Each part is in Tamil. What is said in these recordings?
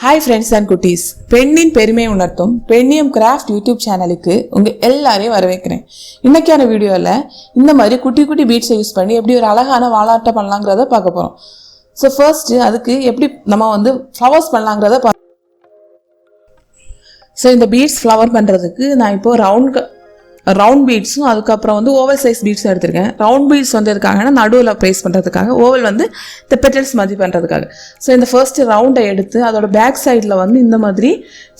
Hi friends and cuties. பெண்ணின் பெருமை உணர்த்தும் பெண்ணியம் கிராஃப்ட் யூடியூப் சேனலுக்கு உங்க எல்லாரையும் வரவேற்கிறேன். இன்னைக்கான வீடியோல இந்த மாதிரி குட்டி குட்டி பீட்ஸை யூஸ் பண்ணி எப்படி ஒரு அழகான வாலாட்ட பண்ணலாங்கிறத பார்க்க போறோம். ஸோ ஃபர்ஸ்ட் அதுக்கு எப்படி நம்ம ஃப்ளவர்ஸ் பண்ணலாங்கிறத ஸோ இந்த பீட்ஸ் ஃப்ளவர் பண்ணுறதுக்கு நான் இப்போ ரவுண்ட் பீட்ஸும் அதுக்கப்புறம் ஓவல் சைஸ் பீட்ஸும் எடுத்திருக்கேன். ரவுண்ட் பீட்ஸ் எதுக்காகனா நடுவில் ப்ளேஸ் பண்ணுறதுக்காக, ஓவல் இந்த பெட்டல்ஸ் மாதிரி பண்ணுறதுக்காக. ஸோ இந்த ஃபர்ஸ்ட்டு ரவுண்டை எடுத்து அதோட பேக் சைடில் இந்த மாதிரி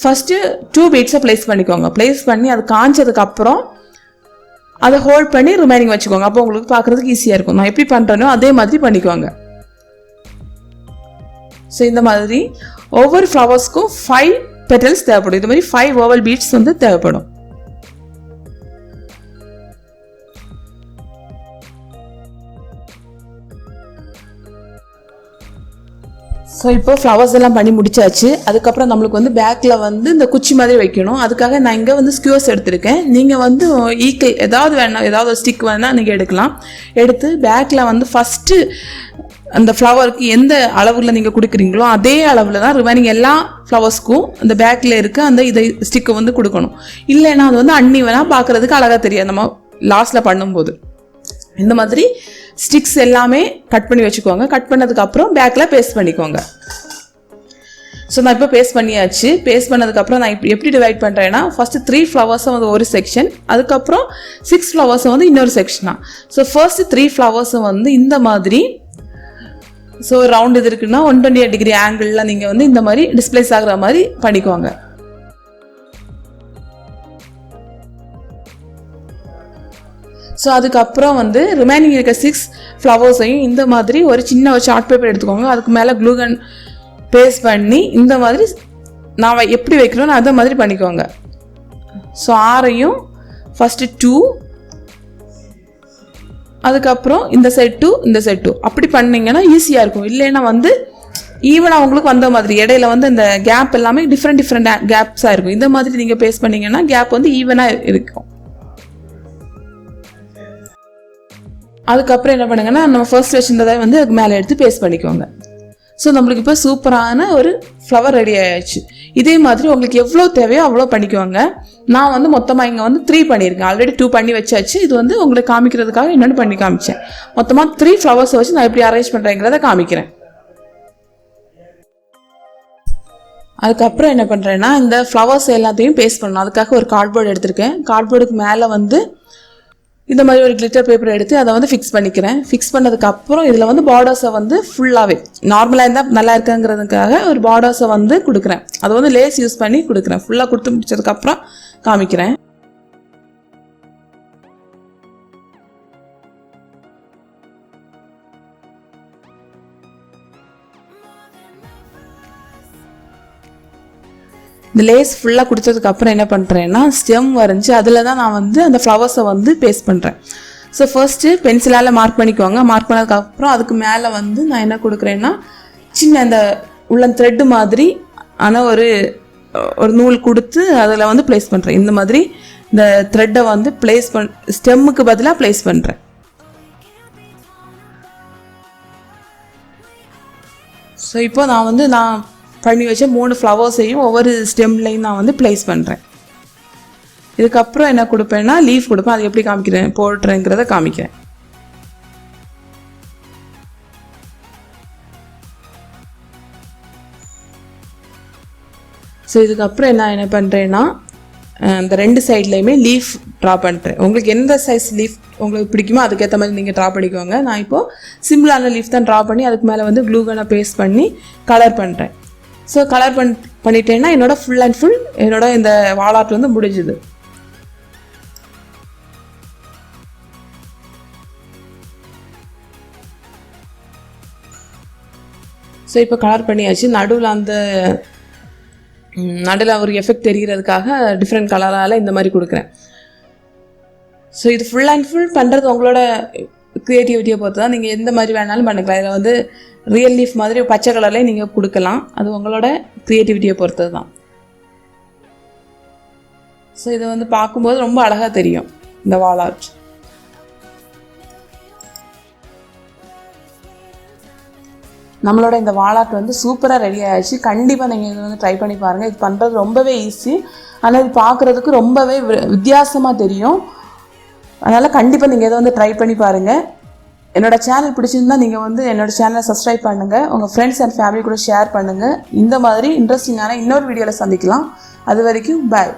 ஃபஸ்ட்டு 2 பீட்ஸை ப்ளேஸ் பண்ணிக்கோங்க. ப்ளேஸ் பண்ணி அது காய்ச்சதுக்கப்புறம் அதை ஹோல்ட் பண்ணி ரிமைனிங் வச்சுக்கோங்க. அப்போ உங்களுக்கு பார்க்குறதுக்கு ஈஸியாக இருக்கும். நான் எப்படி பண்ணுறேனோ அதே மாதிரி பண்ணிக்கோங்க. ஸோ இந்த மாதிரி ஒவ்வொரு ஃப்ளவர்ஸ்க்கும் 5 பெட்டல்ஸ் தேவைப்படும். இது மாதிரி 5 ஓவல் பீட்ஸ் தேவைப்படும். ஸோ இப்போ ஃப்ளவர்ஸ் எல்லாம் பண்ணி முடிச்சாச்சு. அதுக்கப்புறம் நம்மளுக்கு பேக்கில் இந்த குச்சி மாதிரி வைக்கணும். அதுக்காக நான் இங்கே ஸ்கியூர்ஸ் எடுத்திருக்கேன். நீங்கள் ஈக்கல் ஏதாவது வேணாம், ஏதாவது ஒரு ஸ்டிக் வேணால் நீங்கள் எடுக்கலாம். எடுத்து பேக்கில் ஃபஸ்ட்டு அந்த ஃப்ளவருக்கு எந்த அளவில் நீங்கள் கொடுக்குறீங்களோ அதே அளவில் தான் ரிமைனிங் எல்லா ஃப்ளவர்ஸ்க்கும் அந்த பேக்கில் இருக்க இதை ஸ்டிக்கை கொடுக்கணும். இல்லைன்னா அது அன்னிவனாக பார்க்குறதுக்கு அழகாக தெரியாது நம்ம லாஸ்ட்டில் பண்ணும்போது. இந்த மாதிரி ஸ்டிக்ஸ் எல்லாமே கட் பண்ணி வச்சுக்கோங்க. கட் பண்ணதுக்கப்புறம் பேக்கில் பேஸ்ட் பண்ணிக்கோங்க. ஸோ நான் இப்போ பேஸ்ட் பண்ணியாச்சு. பேஸ்ட் பண்ணதுக்கப்புறம் நான் எப்படி டிவைட் பண்ணுறேன்னா, ஃபஸ்ட்டு 3 ஃப்ளவர்ஸை ஒரு செக்ஷன், அதுக்கப்புறம் 6 ஃப்ளவர்ஸை இன்னொரு செக்ஷனாக. ஸோ ஃபர்ஸ்ட் 3 ஃப்ளவர்ஸை இந்த மாதிரி ஸோ ரவுண்ட் இது இருக்குன்னா 128 டிகிரி ஆங்கிளில் நீங்கள் இந்த மாதிரி டிஸ்பிளேஸ் ஆகிற மாதிரி பண்ணிக்கோங்க. ஸோ அதுக்கப்புறம் ரிமைனிங் இருக்க 6 ஃப்ளவர்ஸையும் இந்த மாதிரி ஒரு சின்ன சார்ட் பேப்பர் எடுத்துக்கோங்க. அதுக்கு மேலே க்ளூகன் பேஸ்ட் பண்ணி இந்த மாதிரி நான் எப்படி வைக்கிறோன்னு அதை மாதிரி பண்ணிக்கோங்க. ஸோ 6ஐயும் ஃபஸ்ட்டு 2, அதுக்கப்புறம் இந்த சைட் 2, இந்த சைட் 2 அப்படி பண்ணிங்கன்னா ஈஸியாக இருக்கும். இல்லைன்னா ஈவனாக உங்களுக்கு வந்த மாதிரி இடையில இந்த கேப் எல்லாமே டிஃப்ரெண்ட் கேப்ஸாக இருக்கும். இந்த மாதிரி நீங்கள் பேஸ்ட் பண்ணிங்கன்னா கேப் ஈவனாக இருக்கும். அதுக்கப்புறம் என்ன பண்ணுங்கன்னா, நம்ம ஃபர்ஸ்ட் வச்சுருந்ததை அதுக்கு மேலே எடுத்து பேஸ்ட் பண்ணிக்கோங்க. ஸோ நம்மளுக்கு இப்போ சூப்பரான ஒரு ஃப்ளவர் ரெடி ஆயிடுச்சு. இதே மாதிரி உங்களுக்கு எவ்வளோ தேவையோ அவ்வளோ பண்ணிக்குவாங்க. நான் மொத்தமாக இங்கே 3 பண்ணியிருக்கேன். ஆல்ரெடி 2 பண்ணி வச்சாச்சு. இது உங்களுக்கு காமிக்கிறதுக்காக இன்னொன்று பண்ணி காமிச்சேன். மொத்தமாக 3 ஃப்ளவர்ஸை வச்சு நான் எப்படி அரேஞ்ச் பண்ணுறேங்கிறத காமிக்கிறேன். அதுக்கப்புறம் என்ன பண்ணுறேன்னா, இந்த ஃப்ளவர்ஸ் எல்லாத்தையும் பேஸ்ட் பண்ணணும். அதுக்காக ஒரு கார்ட்போர்டு எடுத்திருக்கேன். கார்ட்போர்டுக்கு மேலே இந்த மாதிரி ஒரு கிளிட்டர் பேப்பர் எடுத்து அதை ஃபிக்ஸ் பண்ணிக்கிறேன். ஃபிக்ஸ் பண்ணதுக்கப்புறம் இதில் பார்டர்ஸை ஃபுல்லாகவே நார்மலாக இருந்தால் நல்லா இருக்குங்கிறதுக்காக ஒரு பார்டர்ஸை கொடுக்குறேன். அதை லேஸ் யூஸ் பண்ணி கொடுக்குறேன். ஃபுல்லாக கொடுத்து முடிச்சதுக்கப்புறம் காமிக்கிறேன். இந்த லேஸ் ஃபுல்லாக கொடுத்ததுக்கப்புறம் என்ன பண்ணுறேன்னா, ஸ்டெம் வரைஞ்சி அதில் தான் நான் அந்த ஃப்ளவர்ஸை பேஸ்ட் பண்ணுறேன். ஸோ ஃபர்ஸ்ட்டு பென்சிலால் மார்க் பண்ணிக்குவாங்க. மார்க் பண்ணதுக்கப்புறம் அதுக்கு மேலே நான் என்ன கொடுக்குறேன்னா, சின்ன அந்த உள்ள த்ரெட்டு மாதிரி ஆனால் ஒரு நூல் கொடுத்து அதில் ப்ளேஸ் பண்ணுறேன். இந்த மாதிரி இந்த த்ரெட்டை ப்ளேஸ் ஸ்டெம்முக்கு பதிலாக ப்ளேஸ் பண்ணுறேன். ஸோ இப்போ நான் பண்ணி வச்ச 3 ஃப்ளவர்ஸையும் ஒவ்வொரு ஸ்டெம்லையும் நான் ப்ளேஸ் பண்ணுறேன். இதுக்கப்புறம் என்ன கொடுப்பேன்னா, லீஃப் கொடுப்பேன். அது எப்படி போடுறேங்கிறத காமிக்கிறேன். ஸோ இதுக்கப்புறம் என்ன பண்ணுறேன்னா, இந்த 2 சைட்லேயுமே லீஃப் ட்ரா பண்ணுறேன். உங்களுக்கு எந்த சைஸ் லீஃப் உங்களுக்கு பிடிக்குமோ அதுக்கேற்ற மாதிரி நீங்கள் ட்ரா பண்ணிக்கோங்க. நான் இப்போது சிம்பிளான லீஃப் தான் ட்ரா பண்ணி அதுக்கு மேலே க்ளூகனை பேஸ்ட் பண்ணி கலர் பண்ணுறேன். ஸோ கலர் பண்ணிட்டேன்னா என்னோட ஃபுல் அண்ட் ஃபுல் என்னோட இந்த வாலாட் முடிஞ்சுது. ஸோ இப்போ கலர் பண்ணியாச்சு. நடுவில் ஒரு எஃபெக்ட் தெரிகிறதுக்காக டிஃப்ரெண்ட் கலரால் இந்த மாதிரி கொடுக்குறேன். ஸோ இது ஃபுல் அண்ட் ஃபுல் பண்ணுறது உங்களோட க்ரியேட்டிவிட்டியை பொறுத்து தான். நீங்கள் எந்த மாதிரி வேணாலும் பண்ணிக்கலாம். இதில் ரியல் லீஃப் மாதிரி பச்சை கலர்லேயே நீங்கள் கொடுக்கலாம். அது உங்களோட க்ரியேட்டிவிட்டியை பொறுத்தது தான். ஸோ இது பார்க்கும்போது ரொம்ப அழகாக தெரியும் இந்த வாலாட். நம்மளோட இந்த வாலாட் வந்து சூப்பராக ரெடி ஆகிடுச்சு. கண்டிப்பாக நீங்கள் இதை வந்து ட்ரை பண்ணி பாருங்கள். இது பண்ணுறது ரொம்பவே ஈஸி, ஆனால் இது பார்க்குறதுக்கு ரொம்பவே வித்தியாசமாக தெரியும். அதனால் கண்டிப்பாக நீங்கள் இதை வந்து ட்ரை பண்ணி பாருங்கள். என்னோடய சேனல் பிடிச்சிருந்தா நீங்கள் வந்து என்னோடய சேனலை சப்ஸ்கிரைப் பண்ணுங்கள், உங்கள் ஃப்ரெண்ட்ஸ் அண்ட் ஃபேமிலி கூட ஷேர் பண்ணுங்கள். இந்த மாதிரி இன்ட்ரெஸ்டிங்கான இன்னொரு வீடியோவில் சந்திக்கலாம். அது வரைக்கும் பாய்.